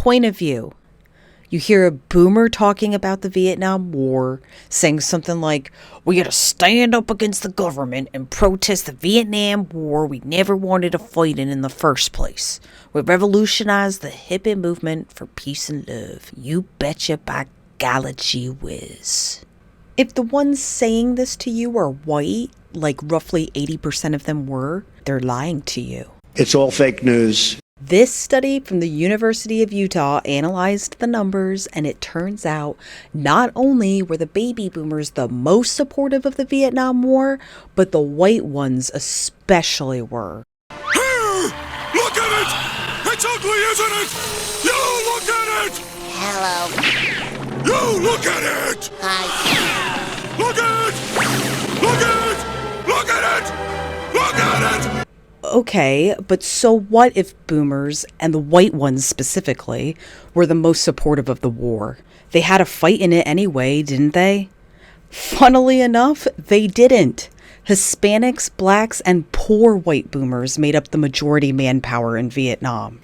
point of view. You hear a boomer talking about the Vietnam War, saying something like, "We gotta stand up against the government and protest the Vietnam War we never wanted to fight in the first place. We revolutionized the hippie movement for peace and love. You betcha by golly gee whiz." If the ones saying this to you are white, like roughly 80% of them were, they're lying to you. It's all fake news. This study from the University of Utah analyzed the numbers, and it turns out not only were the baby boomers the most supportive of the Vietnam War, but the white ones especially were. Here! Look at it! It's ugly, isn't it? You look at it! Hello. You look at it! Hi. Look at it! Look at it! Look at it! Look at it! Okay, but so what if boomers, and the white ones specifically, were the most supportive of the war? They had a fight in it anyway, didn't they? Funnily enough, they didn't. Hispanics, blacks, and poor white boomers made up the majority manpower in Vietnam.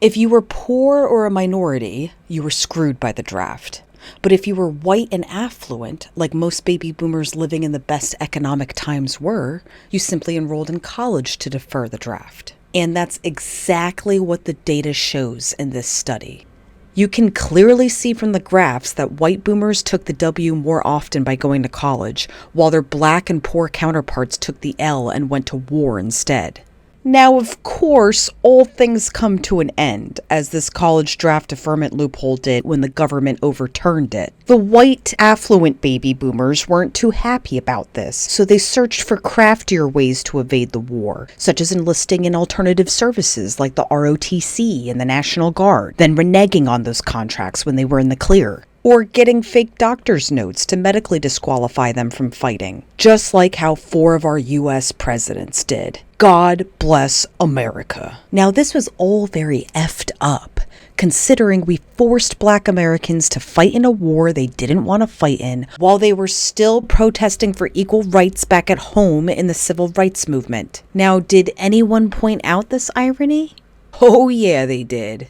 If you were poor or a minority, you were screwed by the draft. But if you were white and affluent, like most baby boomers living in the best economic times were, you simply enrolled in college to defer the draft. And that's exactly what the data shows in this study. You can clearly see from the graphs that white boomers took the W more often by going to college, while their black and poor counterparts took the L and went to war instead. Now, of course, all things come to an end, as this college draft deferment loophole did when the government overturned it. The white, affluent baby boomers weren't too happy about this, so they searched for craftier ways to evade the war, such as enlisting in alternative services like the ROTC and the National Guard, then reneging on those contracts when they were in the clear, or getting fake doctor's notes to medically disqualify them from fighting, just like how 4 of our US presidents did. God bless America. Now, this was all very effed up, considering we forced black Americans to fight in a war they didn't want to fight in, while they were still protesting for equal rights back at home in the civil rights movement. Now, did anyone point out this irony? Oh yeah, they did.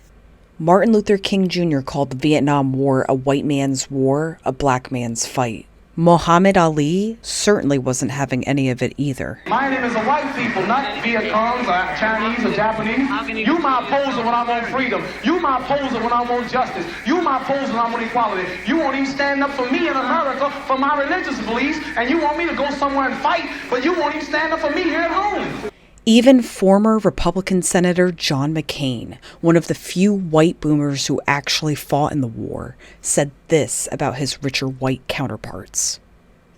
Martin Luther King Jr. called the Vietnam War a white man's war, a black man's fight. Muhammad Ali certainly wasn't having any of it either. My name is a white people, not Viet Congs or Chinese or Japanese. You my opposer when I want freedom. You my opposer when I want justice. You my opposer when I want equality. You won't even stand up for me in America for my religious beliefs, and you want me to go somewhere and fight, but you won't even stand up for me here at home. Even former Republican Senator John McCain, one of the few white boomers who actually fought in the war, said this about his richer white counterparts.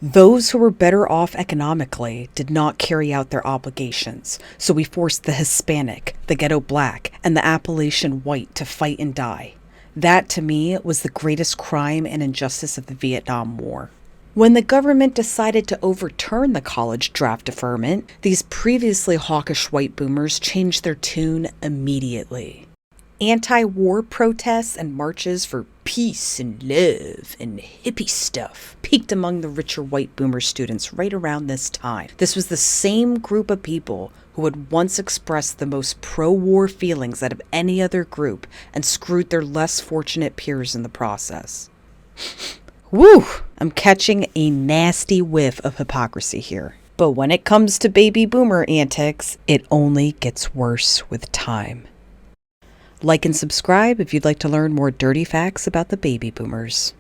Those who were better off economically did not carry out their obligations, so we forced the Hispanic, the ghetto black, and the Appalachian white to fight and die. That, to me, was the greatest crime and injustice of the Vietnam War. When the government decided to overturn the college draft deferment, these previously hawkish white boomers changed their tune immediately. Anti-war protests and marches for peace and love and hippie stuff peaked among the richer white boomer students right around this time. This was the same group of people who had once expressed the most pro-war feelings out of any other group and screwed their less fortunate peers in the process. Woo! I'm catching a nasty whiff of hypocrisy here. But when it comes to baby boomer antics, it only gets worse with time. Like and subscribe if you'd like to learn more dirty facts about the baby boomers.